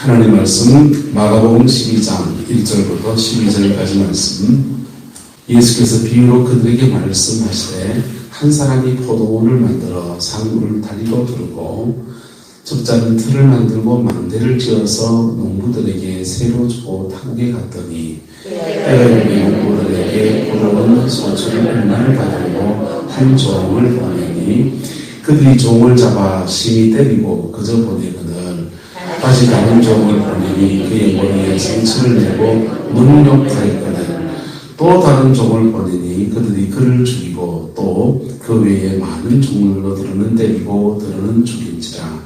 하나님 말씀 마가복음 12장 1절부터 12절까지 말씀. 예수께서 비유로 그들에게 말씀하시되 한 사람이 포도원을 만들어 상구를 다리로 두르고 적자는 틀을 만들고 망대를 지어서 농부들에게 새로 주고 탕게 갔더니 때가 농부들에게 포도원 소출을 얼마를 받으려고 한 종을 보내니 그들이 종을 잡아 심히 때리고 그저 보내거늘 다시 다른 종을 보내니 그의 머리에 상처를 내고 능욕하였거늘 또 다른 종을 보내니 그들이 그를 죽이고 또 그 외에 많은 종들로 들어는 때리고 들어는 죽인지라.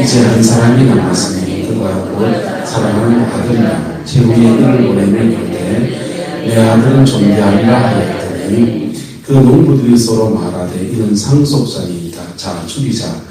이제 한 사람이 남았으니 그가 곧 사랑하는 아들이라. 제후에 그를 보내면 이르되 내 아들은 존대하리라 하였더니 그 농부들이 서로 말하되 이는 상속자이다. 자 죽이자.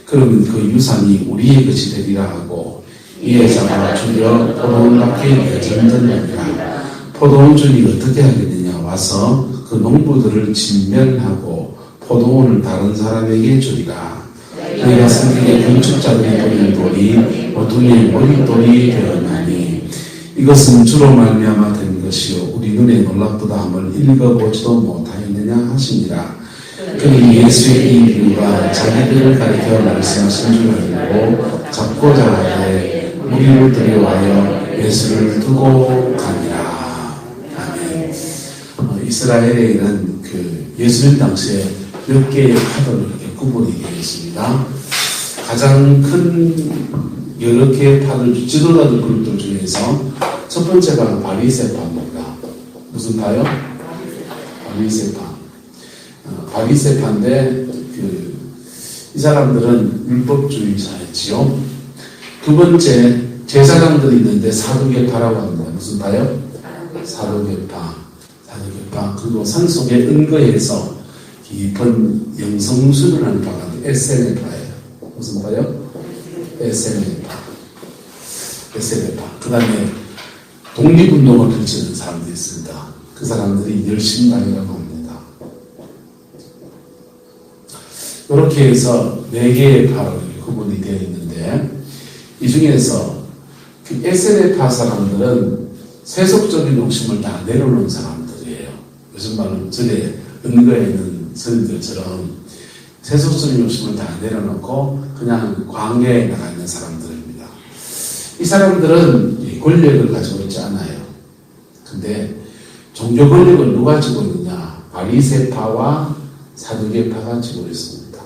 그러면 그 유산이 우리의 것이 되리라 하고 이에 잡아 죽여 포도원 밖에 내던졌느니라. 포도원 주인이 어떻게 하겠느냐. 와서 그 농부들을 진멸하고 포도원을 다른 사람에게 주리라. 그가 성경에 건축자들이 돌린 돌이 모퉁이의 머릿돌이 되었나니 이것은 주로 말미암아 된 것이요 우리 눈에 놀랍도다 함을 읽어보지도 못하였느냐 하시니라. 그는 예수의 이 비유가 자기들을 가리켜 말씀하신 줄 알고 잡고자 하되 무리를 들여와여 예수를 두고 가니라. 아멘. 이스라엘에 있는 그 예수님 당시에 몇 개의 파도를 이렇게 구분이 되어 있습니다. 가장 큰 여러 개의 파들, 지도자들 그룹들 중에서 첫 번째가 바리새파입니다. 무슨 파요? 바리새파. 바리새파인데 이 사람들은 율법주의자였지요. 두 번째 제사장들이 있는데 사두개파라고 합니다. 무슨 파요? 사두개파. 그리고 산속에 은거해서 깊은 영성수련하는 파가 에세네파예요. 무슨 파요? 에세네파. 그 다음에 독립운동을 펼치는 사람들이 있습니다. 그 사람들이 열심당이라고 합니다. 이렇게 해서 4개의 파로 구분이 되어 있는데 이 중에서 그 에세네파 사람들은 세속적인 욕심을 다 내려놓은 사람들이에요. 요즘 말은 전에 은거에 있는 선생들처럼 세속적인 욕심을 다 내려놓고 그냥 광야에 나가 있는 사람들입니다. 이 사람들은 권력을 가지고 있지 않아요. 근데 종교 권력을 누가 가지고 있느냐? 바리새파와 사두개파가 가지고 있습니다.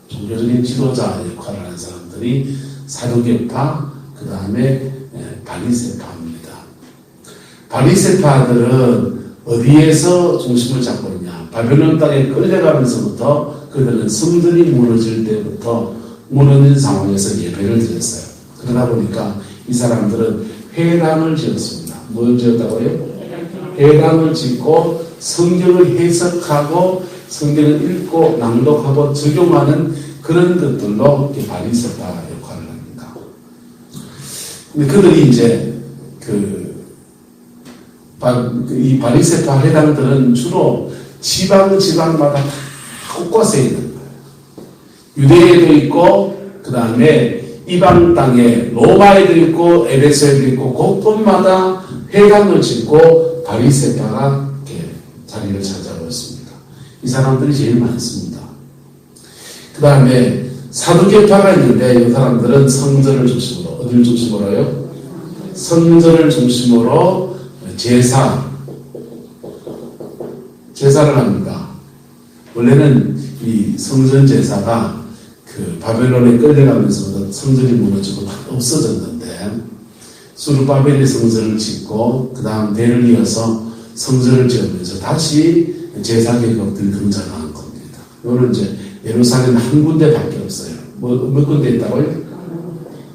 종교적인 지도자 역할을 하는 사람들이 사두개파, 그 다음에 바리새파입니다. 바리새파들은 어디에서 중심을 잡고 있냐? 바벨론 땅에 끌려가면서부터 그들은 성전이 무너질 때부터 무너진 상황에서 예배를 드렸어요. 그러다 보니까 이 사람들은 회당을 지었습니다. 뭘 지었다고요? 회당을 짓고 성경을 해석하고 성경을 읽고 낭독하고 적용하는 그런 것들로 바리새파 역할을 합니다. 근데 그들이 이제 이 바리새파 회당들은 주로 지방마다 다 곳곳에 있는 거예요. 유대에도 있고, 그 다음에 이방 땅에 로마에도 있고, 에베소에도 있고, 곳곳마다 회당을 짓고 바리새파가 이렇게 자리를 차지하고 있습니다. 이 사람들이 제일 많습니다. 그 다음에 사두개파가 있는데 이 사람들은 성전을 중심으로, 어디를 중심으로요? 성전을 중심으로 제사를 합니다. 원래는 이 성전 제사가 바벨론에 끌려가면서 성전이 무너지고 없어졌는데 수르바벨이 성전을 짓고 그 다음 대를 이어서 성전을 지으면서 다시 제사 계급들이 등장한 겁니다. 이거는 이제 예루살렘 한 군데밖에 없어요. 몇 군데 있다고요?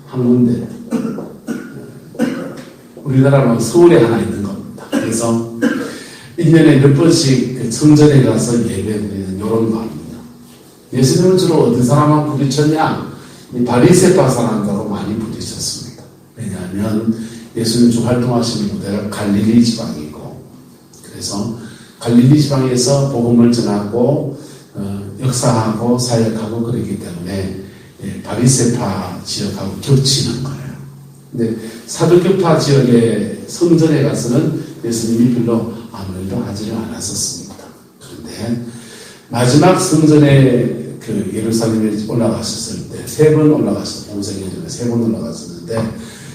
한 군데. 우리나라는 서울에 하나 있는 겁니다. 그래서 1년에 몇 번씩 성전에 가서 예배드리는 이런 거 합니다. 예수님은 주로 어떤 사람하고 부딪혔냐? 이 바리새파 사람들하고 많이 부딪혔습니다. 왜냐하면 예수님 주 활동하시는 무대가 갈릴리 지방이고, 그래서 갈릴리 지방에서 복음을 전하고 역사하고 사역하고 그러기 때문에 바리새파 지역하고 겹치는 거예요. 근데 사두개파 지역의 성전에 가서는 예수님이 별로 아무 일도 하지를 않았었습니다. 그런데 마지막 성전에 그 예루살렘에 올라가셨을 때, 3번 올라가셨어요. 공생애 전에 3번 올라갔었는데,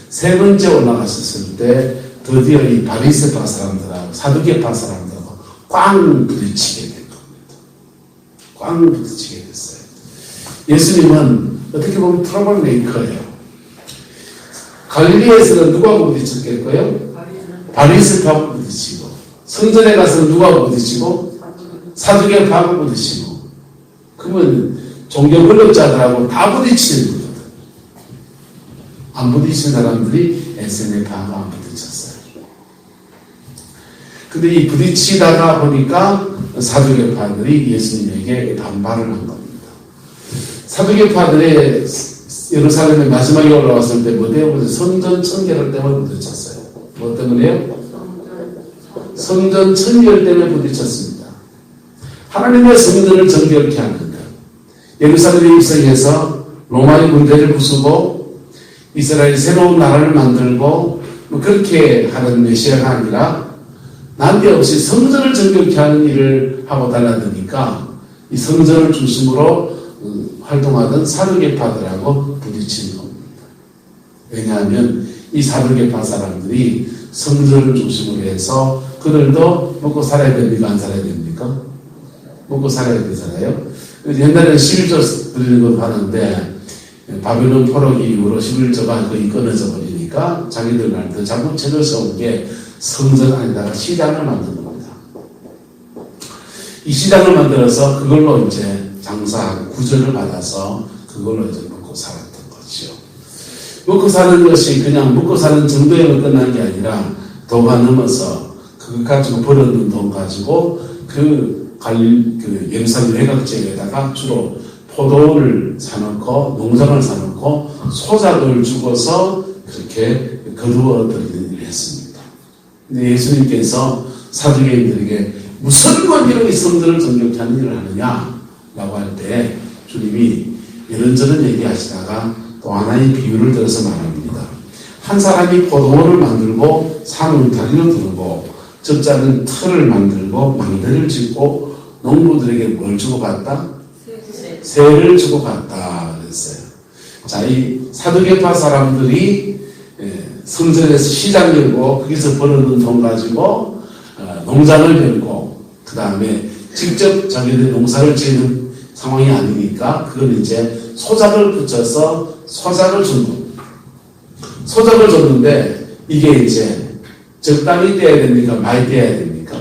3번째 올라가셨을 때, 드디어 이 바리새파 사람들하고 사두개파 사람들하고 꽝 부딪히게 된 겁니다. 꽝 부딪히게 됐어요. 예수님은 어떻게 보면 트러블 메이커예요. 갈릴리에서는 누구하고 부딪혔겠고요? 바리새파하고 부딪히고, 성전에 가서는 누구하고 부딪히고? 사두개파하고 부딪히고. 그러면 종교 권력자들하고 다 부딪히는 거거든. 안 부딪힌 사람들이 SNF하고 안 부딪혔어요. 근데 이 부딪히다가 보니까 사두개파들이 예수님에게 반발을 한 겁니다. 사두개파들의 예루살렘에 마지막에 올라왔을 때 뭐 때문에? 성전 청결 때문에 부딪혔어요. 뭐 때문에요? 성전 청결 때문에 부딪혔습니다. 하나님의 성전을 정결케 하는 것. 예루살렘에 입성해서 로마의 군대를 부수고 이스라엘 새로운 나라를 만들고 뭐 그렇게 하는 메시아가 아니라 난데없이 성전을 정결케 하는 일을 하고 달라드니까 이 성전을 중심으로 활동하던 사두개파들하고 부딪히는 겁니다. 왜냐하면 이 사두개파 사람들이 성전을 중심으로 해서 그들도 먹고 살아야 됩니까? 안 살아야 됩니까? 먹고 살아야 되잖아요. 옛날에는 11조 드리는 걸 하는데 바벨론 포로기 이후로 11조가 거의 끊어져 버리니까 자기들한테 자꾸 책을 써온 게 성전 안에다가 시장을 만드는 겁니다. 이 시장을 만들어서 그걸로 이제 장사하고 구전을 받아서 그걸로 이제 먹고 살았던 거죠. 먹고 사는 것이 그냥 먹고 사는 정도에만 끝난 게 아니라 도가 넘어서 그거 가지고 벌어둔 돈 가지고 그 예루살렘 외곽지역에다가 주로 포도를 사놓고 농장을 사놓고 소작을 주고서 그렇게 거두어들이는 일을 했습니다. 근데 예수님께서 사두개인들에게 무슨 권위로 이 성전을 정결케 하는 일을 하느냐 라고 할 때 주님이 이런저런 얘기하시다가 또 하나의 비유를 들어서 말합니다. 한 사람이 포도원을 만들고 산 울타리를 두르고 적자는 틀을 만들고 망대를 짓고 농부들에게 뭘 주고 갔다? 세를 주고 갔다 그랬어요. 자, 이 사두개파 사람들이 성전에서 시장 열고 거기서 벌어둔 돈 가지고 농장을 열고 그 다음에 직접 자기들 농사를 지는 상황이 아니니까 그걸 이제 소작을 붙여서 소작을 준 겁니다. 소작을 줬는데 이게 이제 적당히 떼야 됩니까? 많이 떼야 됩니까?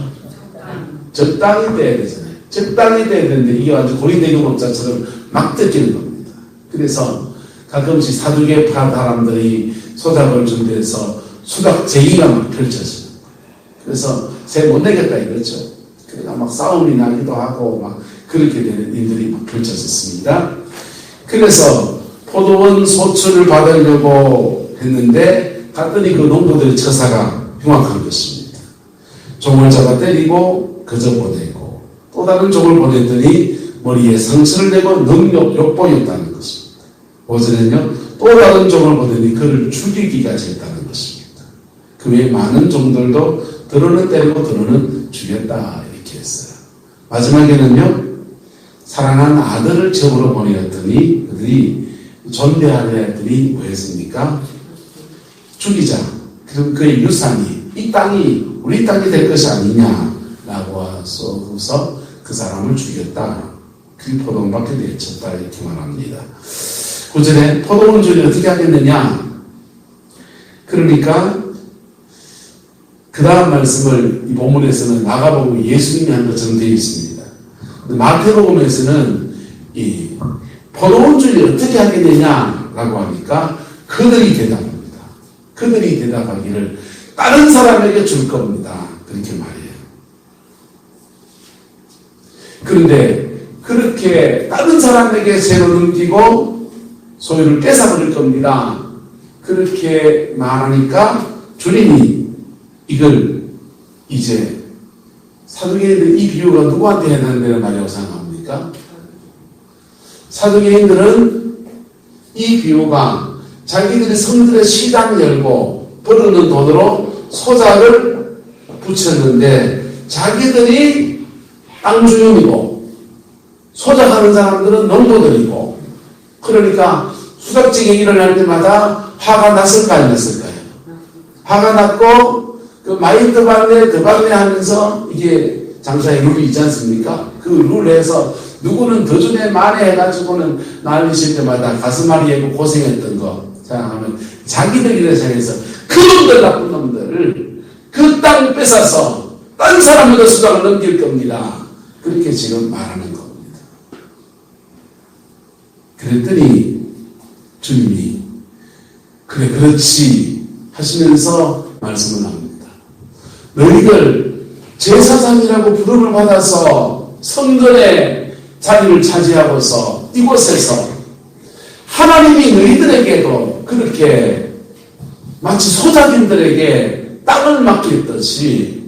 적당히 떼야 되잖아요. 적당히 떼야 되는데 이게 완전 고린대교법자처럼 막 뜯기는 겁니다. 그래서 가끔씩 사두개파 사람들이 소작을 준 데서 수작 제의가 막 펼쳐져요. 그래서 세 못 내겠다 이거죠. 그러니까 막 싸움이 나기도 하고 막 그렇게 되는 일들이 막 펼쳐졌습니다. 그래서 포도원 소출을 받으려고 했는데 갔더니 그 농부들의 처사가 흉악한 것입니다. 종을 잡아 때리고 거저 보내고 또 다른 종을 보냈더니 머리에 상처를 내고 능욕 욕보였다는 것입니다. 오전에는요 또 다른 종을 보내니 그를 죽이기까지 했다는 것입니다. 그 외에 많은 종들도 들어는 때리고 들어는 죽였다 이렇게 했어요. 마지막에는요 사랑하는 아들을 제물로 보내었더니 그들이 존대하려 했더니 뭐 했습니까? 죽이자. 그럼 그의 유산이 이 땅이 우리 땅이 될 것이 아니냐라고 해서 그 사람을 죽였다. 그 포도원 밖에 내쳤다 이렇게 말합니다. 9절에 포도원 주인이 어떻게 하겠느냐? 그러니까 그 다음 말씀을 이 본문에서는 마가복음 예수님이 한 것처럼 되어 있습니다. 마태복음에서는 이 포도원 주인이 어떻게 하겠느냐라고 하니까 그들이 대답합니다. 그들이 대답하기를 다른 사람에게 줄 겁니다. 그렇게 말해요. 그런데 그렇게 다른 사람에게 세로 넘기고 소유를 뺏어버릴 겁니다. 그렇게 말하니까 주님이 이걸 이제 사두개인들 이 비유가 누구한테 해당되는 말이라고 생각합니까? 사두개인들은 이 비유가 자기들이 성들의 시장 열고 벌어는 돈으로 소작을 붙였는데 자기들이 땅 주인이고 소작하는 사람들은 농부들이고 그러니까 수작쟁이 일어날 때마다 화가 났을까 안 났을까요? 화가 났고 그 많이 더 받네 하면서 이게 장사의 룰이 있지 않습니까? 그 룰에서 누구는 더 주네 만에 해가지고는 날리실 때마다 가슴앓이 하고 고생했던 거 생각하면 자기들이 생각해서 그놈들 나쁜 놈들을 그 땅 뺏어서 딴 사람에게 수장을 넘길 겁니다. 그렇게 지금 말하는 겁니다. 그랬더니 주님이 그래 그렇지 하시면서 말씀을 합니다. 너희들 제사장이라고 부름을 받아서 성전의 자리를 차지하고서 이곳에서 하나님이 너희들에게도 그렇게 마치 소작인들에게 땅을 맡겼듯이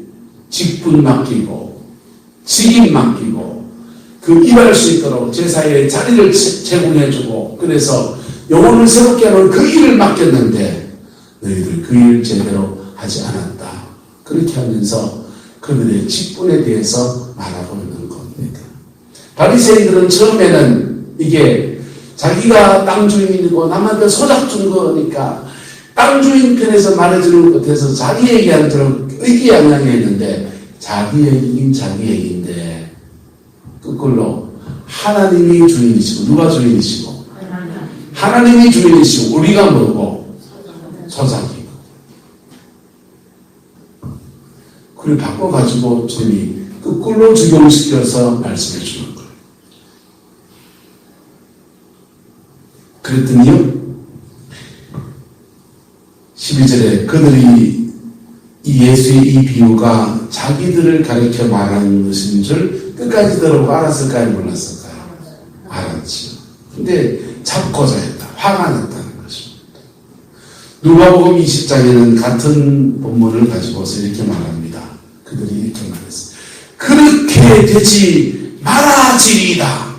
직분 맡기고 직임 맡기고 그 일할 수 있도록 제사의 자리를 제공해주고 그래서 영혼을 새롭게 하는 그 일을 맡겼는데 너희들 그 일 제대로 하지 않았다. 그렇게 하면서 그들의 직분에 대해서 말하고 있는 겁니다. 바리새인들은 처음에는 이게 자기가 땅 주인이고 남한테 소작 준 거니까 땅 주인 편에서 말해주는 것 같아서 자기 얘기하는 것처럼 의기양양했는데 자기 얘기긴 자기 얘기인데 거꾸로 하나님이 주인이시고 누가 주인이시고 하나님이 주인이시고 우리가 뭐고 소작이고 그걸 바꿔가지고 주님이 거꾸로 적용시켜서 말씀해 주는 거예요. 그랬더니요 12절에 그들이 이 예수의 이 비유가 자기들을 가리켜 말하는 것인 줄 끝까지 들어보고 알았을까요? 몰랐을까요? 알았지요. 근데 잡고자 했다. 화가 났다는 것입니다. 누가복음 20장에는 같은 본문을 가지고서 이렇게 말합니다. 그들이 이렇게 말했어요. 그렇게 되지 말아지리이다.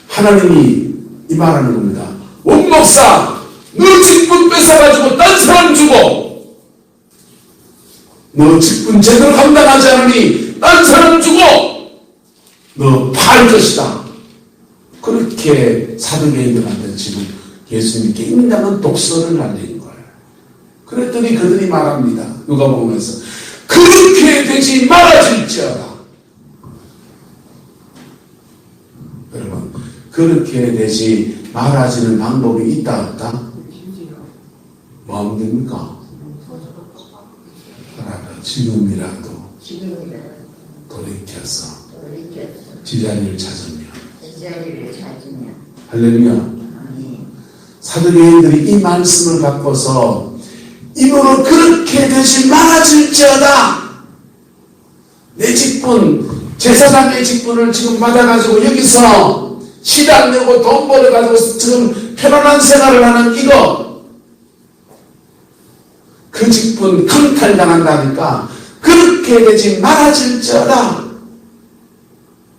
하나님이 이 말하는 겁니다. 원목사, 너 직분 뺏어가지고 딴 사람 주고 너 직분 제대로 감당하지 않으니 딴 사람 주고 너 팔 것이다. 그렇게 사두개인들한테 지금 예수님께 인간은 독서를 날린 거예요. 그랬더니 그들이 말합니다. 누가복음에서 그렇게 되지 말아질지어다. 여러분 그렇게 되지 말아지는 방법이 있다 없다? 뭐 하면 됩니까? 지금이라도 돌이켜서 제자리를 찾으며 할렐루야. 사도행전들이 이 말씀을 갖고서 이으로 그렇게 되지 말아질지어다. 내 직분 제사장의 직분을 지금 받아가지고 여기서 시간 내고 돈 벌어가지고 지금 편안한 생활을 하는 이거 그 직분 강탈당한다니까 그렇게 되지 말아질지어다.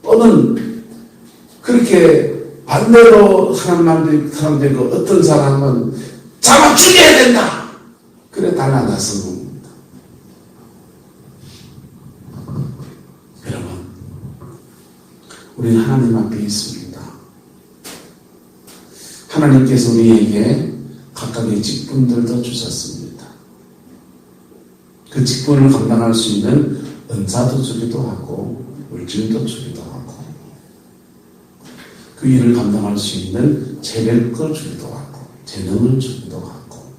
또는 그렇게 반대로 하는 사람들이 어떤 사람은 잡아 죽여야 된다. 그래 달라나서 겁니다. 여러분 우리는 하나님 앞에 있습니다. 하나님께서 우리에게 각각의 직분들도 주셨습니다. 그 직분을 감당할 수 있는 은사도 주기도 하고 물질도 주기도 하고 그 일을 감당할 수 있는 재력을 주기도 하고 재능을 주기도 하고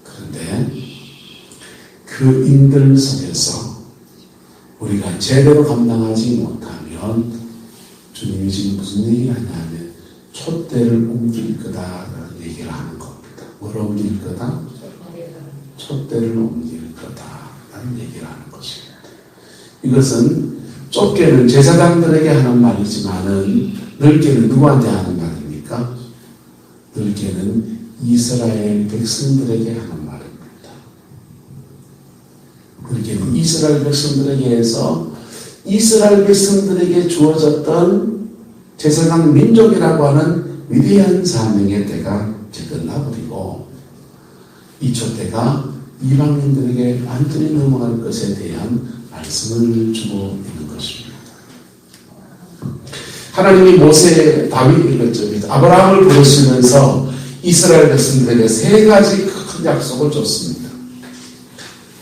그런데 그 인들 속에서 우리가 제대로 감당하지 못하면 주님이 지금 무슨 얘기를 하냐면 촛대를 옮길 거다라는 얘기를 하는 겁니다. 뭘 옮길 거다? 촛대를 옮길 거다라는 얘기를 하는 것입니다. 이것은 좁게는 제사장들에게 하는 말이지만은 넓게는 누구한테 하는 말입니까? 넓게는 이스라엘 백성들에게 하는 말입니다. 넓게는 이스라엘 백성들에게 해서 이스라엘 백성들에게 주어졌던 제사장 민족이라고 하는 위대한 사명의 때가 이제 끝나버리고 2초 때가 이방인들에게 완전히 넘어갈 것에 대한 말씀을 주고 있는 것입니다. 하나님이 모세, 다윗, 아브라함을 부르시면서 이스라엘 백성들에게 세 가지 큰 약속을 줬습니다.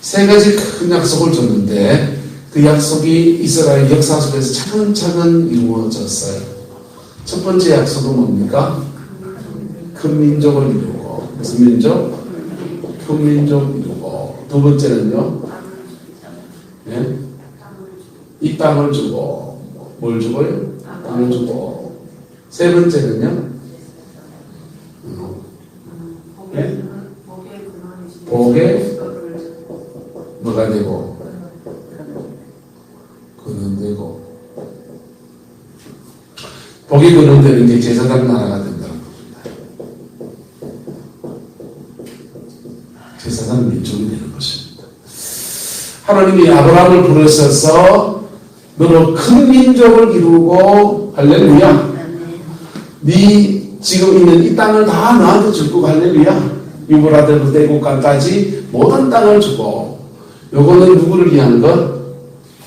세 가지 큰 약속을 줬는데 그 약속이 이스라엘 역사 속에서 차근차근 이루어졌어요. 첫 번째 약속은 뭡니까? 큰 민족을 이루고, 무슨 민족? 큰 민족 이루고. 두 번째는요? 네? 이 땅을 주고, 뭘 주고요? 땅을 주고. 세 번째는요? 네? 복에 뭐가 되고? 근원되고. 복이 근원되는 게 제사장 나라가 된다는 겁니다. 제사장 민족이 되는 것입니다. 하나님이 아브라함을 부르셔서 너로 큰 민족을 이루고 할렐루야. 네 지금 있는 이 땅을 다 너한테 주고 할렐루야. 유브라데로 대국까지 모든 땅을 주고 요거는 누구를 위한 것?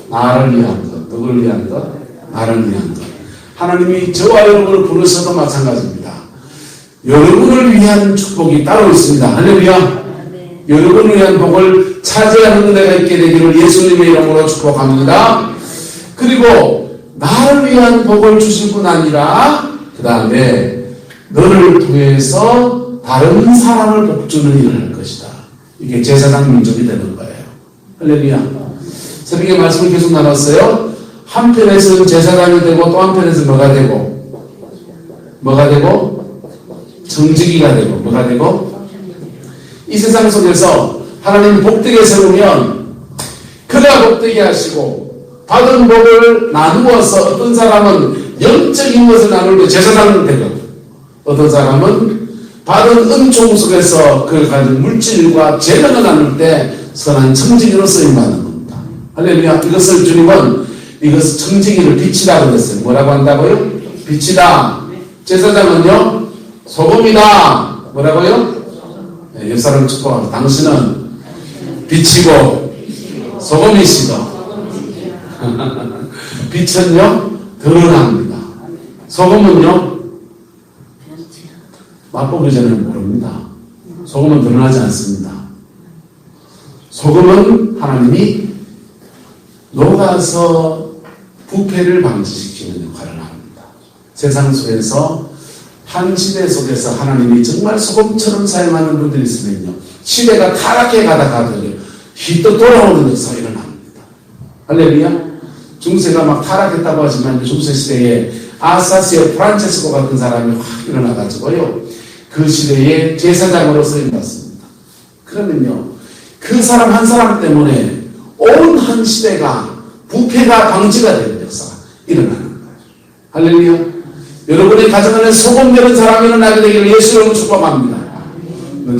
나를 위한 것. 누구를 위한 것? 나를 위한 것. 하나님이 저와 여러분을 부르셔도 마찬가지입니다. 여러분을 위한 축복이 따로 있습니다. 할렐루야. 여러분을 위한 복을 차지하는 은혜가 있게 되기를 예수님의 이름으로 축복합니다. 그리고 나를 위한 복을 주실 뿐 아니라 그 다음에 너를 통해서 다른 사람을 복주는 일을 할 것이다. 이게 제사장 민족이 되는 거예요. 할렐루야. 새벽에 말씀을 계속 나눴어요. 한편에서는 제사장이 되고 또 한편에서는 뭐가 되고? 뭐가 되고? 정직이가 되고 뭐가 되고? 이 세상 속에서 하나님 복되게 세우면 그가 복되게 하시고 받은 복을 나누어서 어떤 사람은 영적인 것을 나눌 때 제사장이 되거든. 어떤 사람은 받은 은총 속에서 그를 가진 물질과 재능을 나눌 때 선한 청지기로 쓰임받는 겁니다. 할렐루야. 이것을 주님은 이것을 청지기를 빛이다 그랬어요. 뭐라고 한다고요? 빛이다. 제사장은요? 소금이다. 뭐라고요? 네, 옆 사람 축복합니다. 당신은 빛이고 소금이시다. 빛은요? 드러납니다. 소금은요? 맛보기 전에 모릅니다. 소금은 드러나지 않습니다. 소금은 하나님이 녹아서 부패를 방지시키는 역할을 합니다. 세상 속에서 한 시대 속에서 하나님이 정말 소금처럼 사용하는 분들이 있으면요. 시대가 타락해 가다가도 휘떡 돌아오는 역사가 일어납니다. 할렐루야. 중세가 막 타락했다고 하지만 중세 시대에 아사시아 프란체스코 같은 사람이 확 일어나가지고요. 그 시대에 제사장으로 쓰임받습니다. 그러면요. 그 사람 한 사람 때문에 온 한 시대가 부패가 방지가 되는 역사가 일어나는 거예요. 할렐루야. 여러분의 가정 안에 소금 되는 사람이 일어나게 되기를 예수님으로 축복합니다.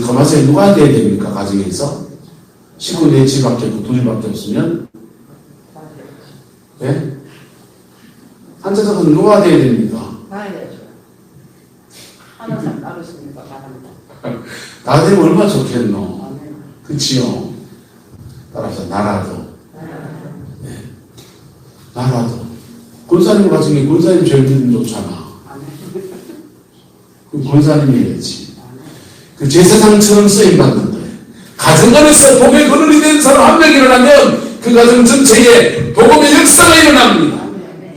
가만히 누가 돼야 됩니까? 가정에서 식구 넷째밖에 없고 둘밖에 없으면 네? 한자적은 누가 돼야 됩니까? 나야죠. 하나씩 따르십니까? 나 되면 얼마나 좋겠노? 그치요? 따라서 나라도 네. 나라도 권사님 같은 게 권사님 제일 기분 좋잖아. 그 권사님이 해야지. 그 제사장처럼 쓰임받는 거예요. 가정 안에서 복의 근원이 된 사람 한 명 일어나면 그 가정 전체에 복음의 역사가 일어납니다.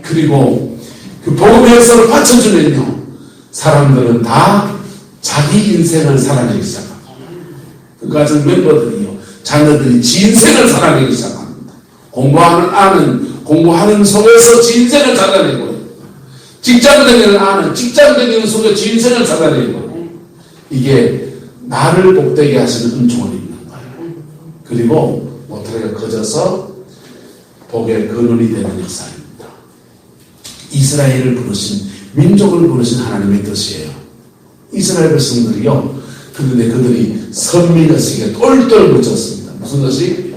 그리고 그 복음의 역사를 받쳐주면요. 사람들은 다 자기 인생을 살아내기 시작합니다. 그 가정 멤버들이요. 자녀들이 지 인생을 살아내기 시작합니다. 공부하는 속에서 지 인생을 살아내고 직장 다니는 아는 직장 다니는 속에 지 인생을 살아내고 이게 나를 복되게 하시는 은총을 입는 거예요. 그리고 모태가 커져서 복의 근원이 되는 역사입니다. 이스라엘을 부르신 민족을 부르신 하나님의 뜻이에요. 이스라엘 백성들이요. 그런데 그들이 선민의식에 똘똘 묻혔습니다. 무슨 의식?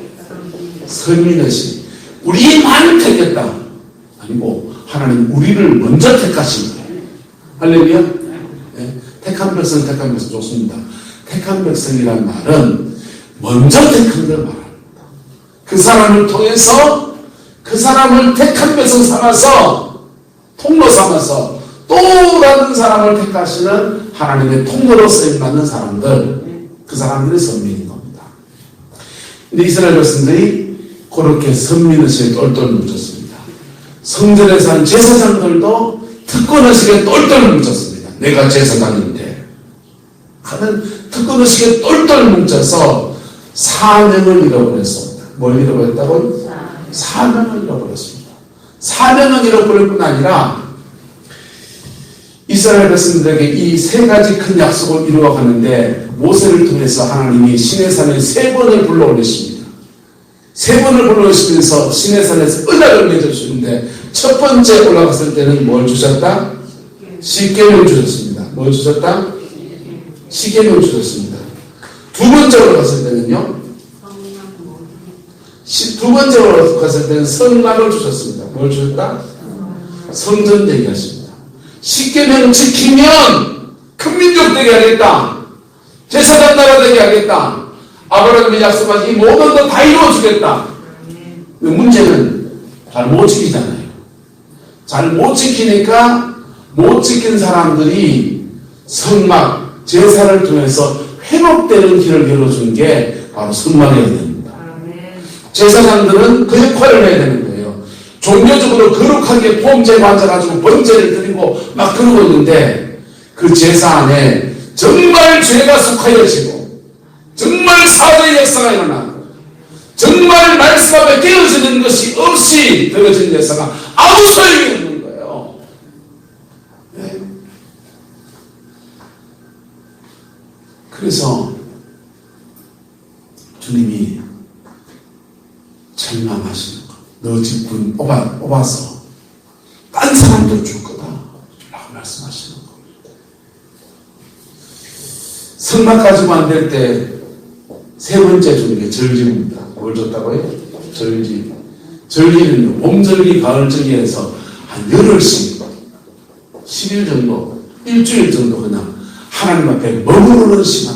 선민의식. 우리만 택했다. 아니고 하나님 우리를 먼저 택하신 거예요. 할렐루야. 네. 택한 백성 좋습니다. 택한 백성이란 말은 먼저 택한 걸 말합니다. 그 사람을 통해서 그 사람을 택한 백성 삼아서 통로 삼아서 또 다른 사람을 택하시는 하나님의 통로로 쓰임받는 사람들, 그 사람들의 선민인 겁니다. 근데 이스라엘 백성들이 그렇게 선민의식에 똘똘 뭉쳤습니다. 성전에 산 제사장들도 특권의식에 똘똘 뭉쳤습니다. 내가 제사장인데 하는 특권의식에 똘똘 뭉쳐서 사명을 잃어버렸습니다. 뭘 잃어버렸다고요? 사명을 잃어버렸습니다. 사명을 잃어버릴 뿐 아니라 이스라엘 백성들에게 이 세 가지 큰 약속을 이루어가는데 모세를 통해서 하나님이 시내산에 3번을 불러올리십니다. 3번을 불러오시면서 시내산에서 언약을 맺어주는데 첫 번째 올라갔을 때는 뭘 주셨다? 십계명 주셨습니다. 뭘 주셨다? 십계명 주셨습니다. 두 번째 올라갔을 때는요? 두 번째 올라갔을 때는 성막을 주셨습니다. 뭘 주셨다? 성전 되게 하십니다. 십계명 지키면 큰 민족 되게 하겠다. 제사장 나라 되게 하겠다. 아브라함이 약속한 이 모든 것 다 이루어주겠다. 문제는 잘 못 지키잖아요. 잘 못 지키니까 못 지킨 사람들이 성막, 제사를 통해서 회복되는 길을 열어준 게 바로 성막이어야 됩니다. 제사장들은 그 역할을 해야 되는 거예요. 종교적으로 거룩하게 범죄 만져가지고 번제를 드리고 막 그러고 있는데 그 제사 안에 정말 죄가 속하여지고 정말 사죄의 역사가 일어나고 정말 말씀 앞에 깨어지는 것이 없이 되어진 역사가 아무 소용이 없는 거예요. 네. 그래서 주님이 책망하시는 거. 너 집군 뽑아서 딴 사람들 줄 거다 라고 말씀하시는 겁니다. 성막 가지고 안 될 때 세 번째 주는 게 절기입니다. 뭘 줬다고요? 절기. 절기는요, 봄절기, 가을절기에서 한 열흘씩 10일 정도, 일주일 정도 그냥 하나님 앞에 머무르는 시간.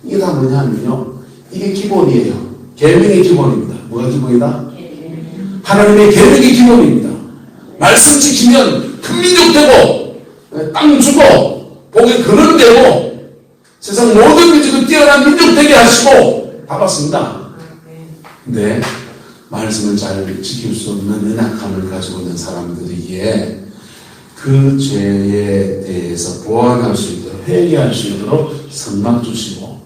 이게 다 뭐냐면요, 이게 기본이에요. 계명이 기본입니다. 뭐가 기본이다? 하나님의 계명이 기본입니다. 말씀 지키면 큰 민족 되고 땅 주고 복의 근원 되고 세상 모든 민족을 뛰어난 민족 되게 하시고 다 봤습니다. 근데 말씀을 잘 지킬 수 없는 연약함을 가지고 있는 사람들이기에 그 죄에 대해서 보완할 수 있도록 회개할 수 있도록 선막 주시고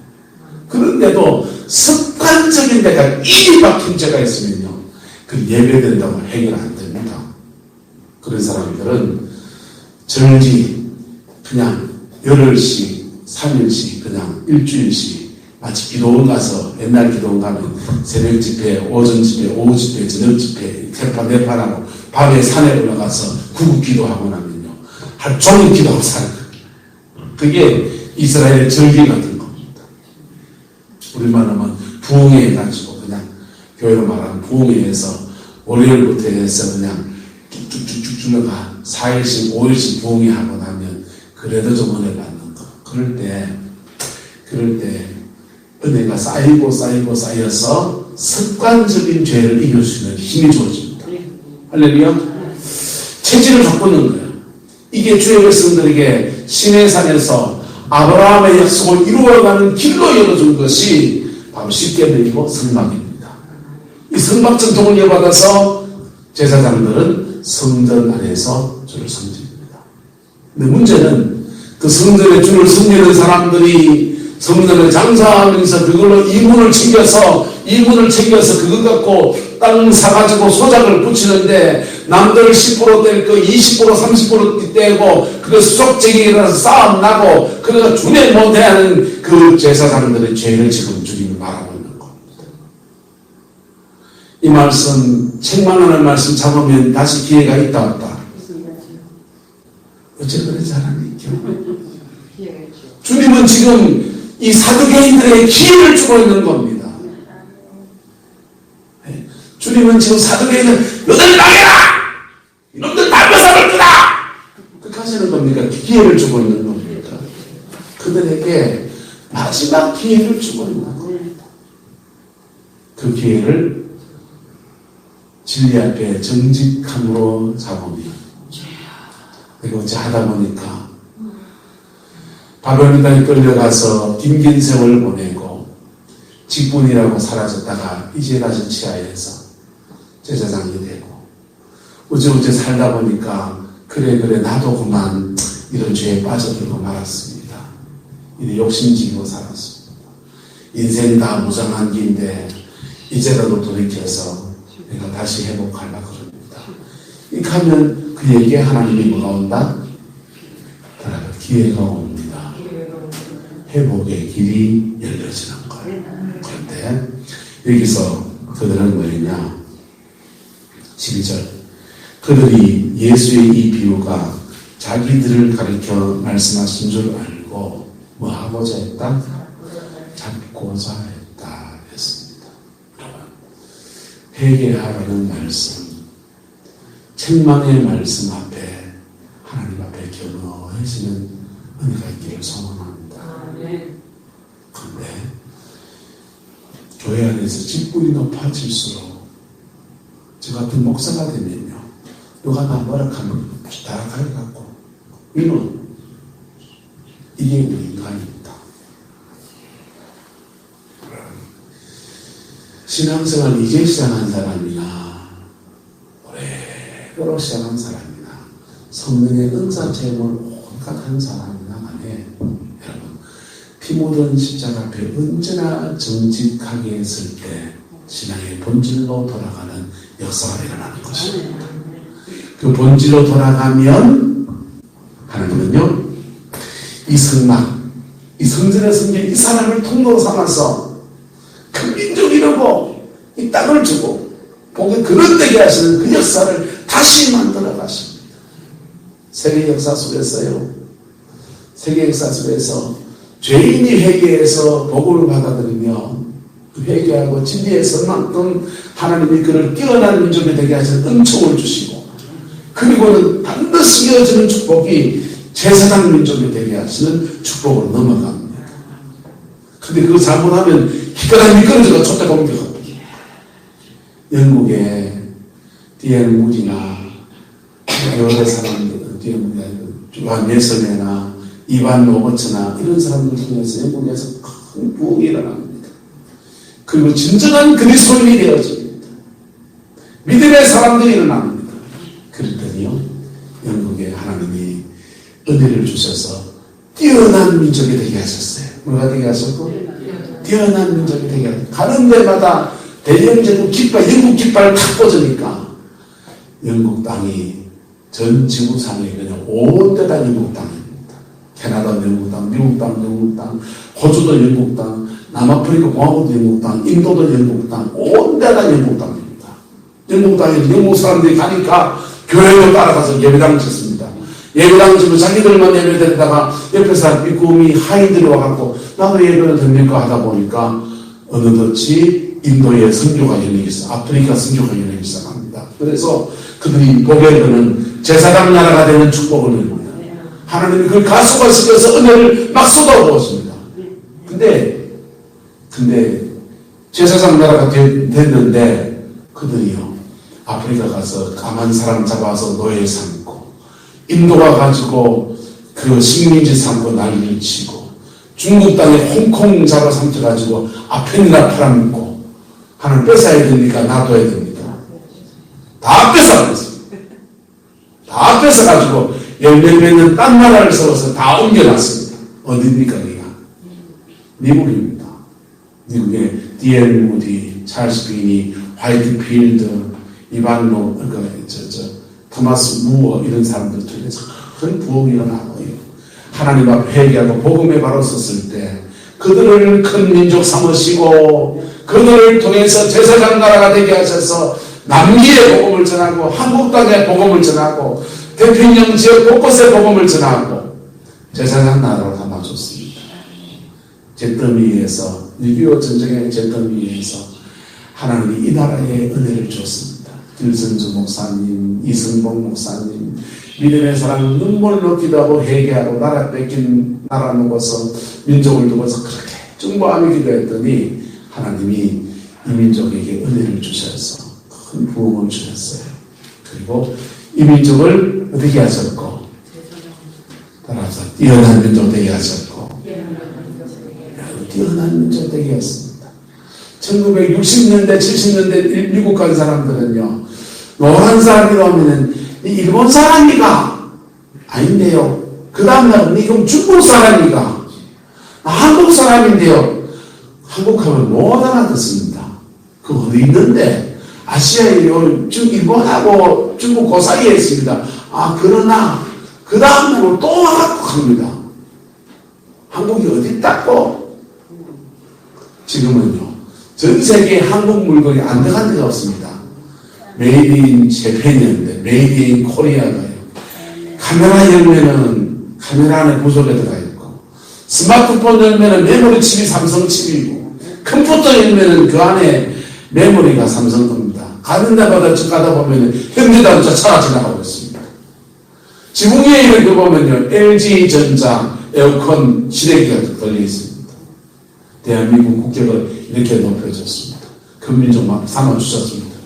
그런데도 습관적인 데가 일이 박힌 죄가 있으면요 그 예배된다고 해결 안 됩니다. 그런 사람들은 절기 그냥 열흘씩 3일씩 그냥 일주일씩 마치 기도원 가서 옛날 기도원 가면 새벽 집회, 오전 집회, 오후 집회, 저녁 집회 네판하고 밤에 산에 올라가서 구국 기도하고 나면요 하루 종일 기도하고 사는 거예요. 그게 이스라엘의 절기 같은 겁니다. 우리만 하면 부흥회 해가지고 그냥 교회로 말하면 부흥회에서 월요일부터 해서 그냥 쭉쭉쭉쭉 줄러가 4일씩 5일씩 부흥회 하고 나면 그래도 좀 은혜 받는 거. 그럴 때 은혜가 쌓여서 습관적인 죄를 이길 수 있는 힘이 주어집니다. 할렐루야. 체질을 바꾸는 거예요. 이게 주의 백성들에게 시내산에서 아브라함의 약속을 이루어가는 길로 열어준 것이 바로 십계명이고 성막입니다. 이 성막 전통을 이어받아서 제사장들은 성전 안에서 주를 섬깁니다. 근데 문제는 그 성전에 주를 섬기는 사람들이 성전에 장사하면서 그걸로 이문을 챙겨서 그것 갖고 땅 사가지고 소작을 붙이는데 남들 10% 뗄 거 20% 30% 떼고 그거 수족쟁이라서 싸움 나고 그래서 준행 못해하는 그 제사장들의 죄를 지금 주님이 말하고 있는 겁니다. 이 말씀 책망하는 말씀 잡으면 다시 기회가 있다 없다. 어째 그런 사람이 있죠? 주님은 지금 이 사두개인들에게 기회를 주고 있는 겁니다. 주님은 지금 사두개인을 너들 나가라! 겁니까? 기회를 주고 있는 겁니까? 그들에게 마지막 기회를 주고 있는 겁니다. 그 기회를 진리 앞에 정직함으로 잡으면, 그리고 어찌 하다 보니까 바벨론 땅에 끌려가서 긴긴 세월을 보내고 직분이라고 사라졌다가 이제 다시 치하에서 제사장이 되고 어찌어찌 살다 보니까 그래 나도 그만 이런 죄에 빠져들고 말았습니다. 이래 욕심지고 살았습니다. 인생 다 무상한 길인데 이제라도 돌이켜서 내가 다시 회복하려고 그럽니다. 이렇게 하면 그에게 하나님이 뭐가 온다? 기회가 옵니다. 회복의 길이 열려지는 거예요. 그런데 여기서 그들은 뭐냐? 12절, 그들이 예수의 이 비유가 자기들을 가리켜 말씀하신 줄 알고 뭐 하고자 했다? 잡고자 했다 했습니다. 여러분, 회개하라는 말씀, 책망의 말씀 앞에 하나님 앞에 겸허해지는 은혜가 있기를 소망합니다. 그런데 교회 안에서 직분이 높아질수록 저 같은 목사가 되면요, 누가 나 뭐라 하면 따라가게 갖고 이는 이게 우리 인간입니다. 신앙생활 이제 시작한 사람이나 오래도록 시작한 사람이나 성령의 은사 체험을 온갖 한 사람이나 간에 여러분, 피 묻은 십자가 앞에 언제나 정직하게 있을 때 신앙의 본질로 돌아가는 역사가 일어나는 것입니다. 그 본질로 돌아가면 하나님은요, 이 성막, 이 성전의 성전, 이 사람을 통로로 삼아서 큰 민족이 이루고 이 땅을 주고 복의 그릇 되게 하시는 그 역사를 다시 만들어 가십니다. 세계 역사 속에서요, 세계 역사 속에서 죄인이 회개해서 복을 받아들이며 회개하고 진리에서만큼 하나님이 그를 뛰어난 민족이 되게 하시는 은총을 주시고, 그리고는 반드시 이어지는 축복이 제사장 민족이 되게 하시는 축복으로 넘어갑니다. 근데 그거 잘못하면 기가랑 미끄러져가 쫓아 공격합니다. 영국의 D.L. 무디나 여러 사람들, D.L. 무디 조한 예선이나 이반 로버츠나 이런 사람들 통해서 영국에서 큰 부흥이 일어납니다. 그리고 진정한 그리스도인이 되어집니다. 믿음의 사람들이 일어납니다. 그랬더니요, 영국에 하나님이 은혜를 주셔서 뛰어난 민족이 되게 하셨어요. 뭐가 되게 하셨고? 뛰어난 민족이 되게 하셨고, 가는 데마다 대영제국 깃발, 영국 깃발을 탁 꽂으니까 영국 땅이 전 지구상에 그냥 온 데다 영국 땅입니다. 캐나다 영국 땅, 미국 땅 영국 땅, 호주도 영국 땅, 남아프리카 공화국도 영국 땅, 인도도 영국 땅, 온 데다 영국 땅입니다. 영국 땅에 영국 사람들이 가니까 교회로 따라가서 예배당을 짓습니다. 예배당을 짓고 자기들만 예배드리다가 옆에 사람 믿음이 하인들이 와갖고 나도 예배를 드립니까 하다 보니까 어느덧이 인도에 선교가 열리기 시작, 아프리카 선교가 열리기 시작합니다. 그래서 그들이 복에 드는 제사장 나라가 되는 축복을 누립니다. 하나님이 그걸 가속화시켜서 은혜를 막 쏟아부었습니다. 근데 제사장 나라가 됐는데 그들이요, 아프리카 가서 가만 사람 잡아서 노예 삼고, 인도 가가지고 그 식민지 삼고 난리를 치고, 중국 땅에 홍콩 잡아 삼켜가지고 아펜이나 팔아먹고, 하나님 뺏어야 됩니까? 놔둬야 됩니까? 다 뺏어갔습니다. 다 뺏어가지고 열매 맺는 딴 나라를 세워서 다 옮겨놨습니다. 어디입니까? 그게? 미국입니다. 미국의 D.L. 무디, 찰스 비니, 화이트필드, 이반로, 토마스 무어 이런 사람들 통해서 큰 부흥이 일어나고요. 하나님 앞에 회개하고 복음에 바로 섰을 때 그들을 큰 민족 삼으시고 그들을 통해서 제사장 나라가 되게 하셔서 남미의 복음을 전하고 한국 땅의 복음을 전하고 태평양 지역 곳곳에 복음을 전하고 제사장 나라로 담아줬습니다. 잿더미에서 6.25 전쟁의 잿더미에서 하나님이 이 나라에 은혜를 줬습니다. 길선주 목사님, 이승복 목사님, 믿음의 사람 눈물로 기도하고 회개하고 나라 뺏긴 나라 놓고서 민족을 두고서 그렇게 중보하며 기도했더니 하나님이 이 민족에게 은혜를 주셔서 큰 부흥을 주셨어요. 그리고 이 민족을 어떻게 하셨고 따라서 뛰어난 민족 되게 하셨고 뛰어난 민족 되게 했습니다. 1960년대 70년대 미국 간 사람들은요 노란 사람이 오면은 이 일본 사람이가 아닌데요. 그 다음날은 이건 중국 사람이가 한국 사람인데요. 한국하면 못 알아듣습니다. 그 어디 있는데 아시아에요. 일본하고 중국 그 사이에 있습니다. 그러나 그 다음날은 또 한국합니다. 한국이 어디 있다고? 지금은요. 전 세계에 한국 물건이 안 들어간 데가 없습니다. 메이드 인 재팬이었는데 메이드 인 코리아가요. 카메라 열면은 카메라 안에 부속에 들어가 있고 스마트폰 열면은 메모리 칩이 삼성 칩이고 컴퓨터 열면은 그 안에 메모리가 삼성 겁니다. 가는 데마다 가다 보면은 현대자동차 차가 지나가고 있습니다. 지붕 위에 이렇게 보면요 LG전자 에어컨 실외기가 걸려 있습니다. 대한민국 국격을 이렇게 높여줬습니다. 금민족만 삼아주셨습니다.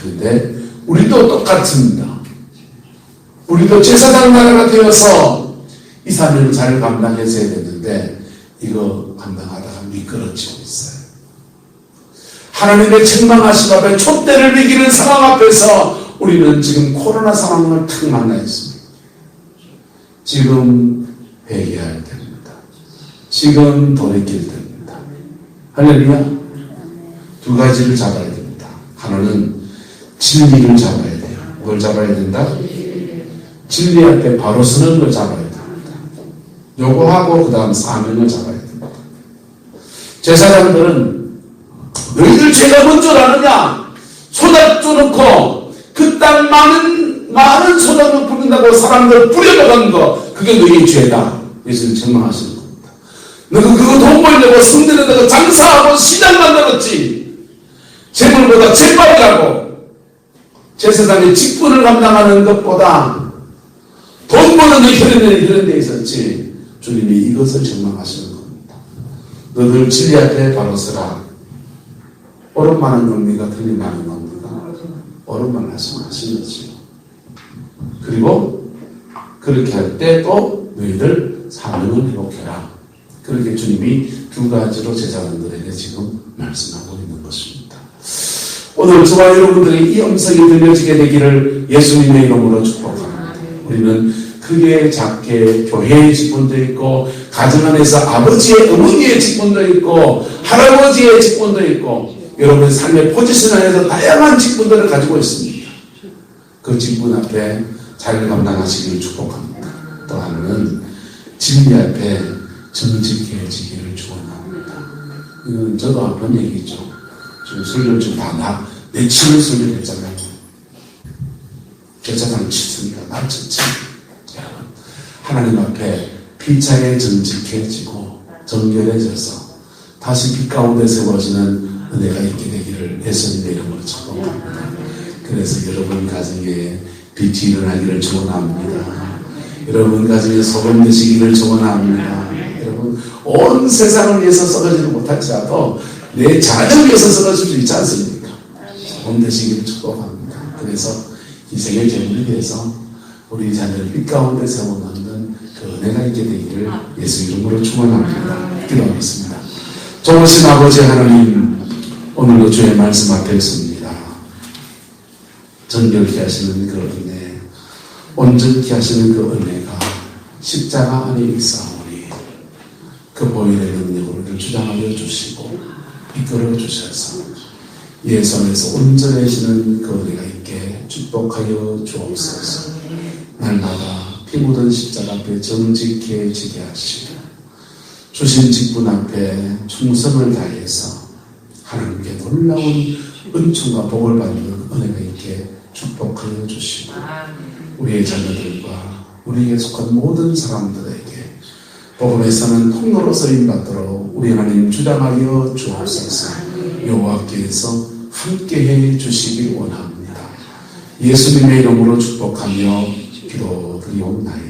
그런데 우리도 똑같습니다. 우리도 제사장 나라가 되어서 이 사명을 잘 감당해서 해야 되는데 이거 감당하다가 미끄러지고 있어요. 하나님의 책망하심 앞에 촛대를 비기는 상황 앞에서 우리는 지금 코로나 상황을 탁 만나 있습니다. 지금 회개해야 됩니다. 지금 돌이킬 됩니다. 할렐루야. 두 가지를 잡아야 됩니다. 하나는 진리를 잡아야 돼요. 뭘 잡아야 된다? 진리 앞에 바로 서는 걸 잡아야 됩니다. 요거하고 그 다음 사명을 잡아야 됩니다. 제사장들은 너희들 죄가 뭔 줄 아느냐? 소작조 놓고 그 땅 많은 소작을 부른다고 사람들 뿌려먹은 거 그게 너희의 죄다. 예수님 책망하시는 겁니다. 너가 그거 돈 벌려고 성전에다가 장사하고 시장 만들었지. 재물보다 재빨이라고. 제사장의 직분을 감당하는 것보다 돈 버는 데 그런 데 있었지. 주님이 이것을 책망하시는 겁니다. 너들 진리 앞에 바로 서라. 옳은 말은 겁니까? 틀린 말은 겁니까? 옳은 말을 하시는 거지요. 그리고 그렇게 할 때 또 너희들 사명을 회복해라. 그렇게 주님이 두 가지로 제사장들에게 지금 말씀하고 있는 것입니다. 오늘 저와 여러분들이 이 음성이 들려지게 되기를 예수님의 이름으로 축복합니다. 우리는 크게 작게 교회의 직분도 있고 가정 안에서 아버지의 어머니의 직분도 있고 할아버지의 직분도 있고 여러분의 삶의 포지션 안에서 다양한 직분들을 가지고 있습니다. 그 직분 앞에 잘 감당하시기를 축복합니다. 또 하나는 진리 앞에 정직해지기를 축원합니다. 이건 저도 한번 얘기죠. 지금 설교를 좀 다 내치는 설교를 했잖아요. 제사장 치습니다. 나 치습니다. 여러분, 하나님 앞에 피차에 정직해지고 정결해져서 다시 빛 가운데 세워지는 은혜가 있게 되기를 예수님의 이름으로 축복합니다. 그래서 여러분 가정에 빛이 일어나기를 축원합니다. 여러분 가정에 소금 되시기를 축원합니다. 여러분 온 세상을 위해서 썩어지는 못할지라도 내 자녀를 위해서 썩어질 수 있지 않습니까? 소금 되시기를 축복합니다. 그래서 희생의 제물을 위해서 우리 자녀를 빛 가운데 세워놓는 그 은혜가 있게 되기를 예수 이름으로 축원합니다. 기도하겠습니다. 좋으신 아버지 하나님, 오늘도 주의 말씀 앞에 있습니다. 정결케 하시는 그 은혜, 온전케 하시는 그 은혜가 십자가 안에 있사오니 그 보혈의 능력으로 우리를 주장하여 주시고 이끌어 주셔서 예수 안에서 온전해지는 그 은혜가 있게 축복하여 주옵소서. 날마다 피 묻은 십자가 앞에 정직해지게 하시고 주신 직분 앞에 충성을 다해서 하나님께 놀라운 은총과 복을 받는 은혜가 있게 축복하여 주시고 우리의 자녀들과 우리에게 속한 모든 사람들에게 복음에 사는 통로로 쓰임받도록 우리 하나님 주장하여 주옵소서. 여호와께서 함께해 주시기 원합니다. 예수님의 이름으로 축복하며 기도드리옵나이다.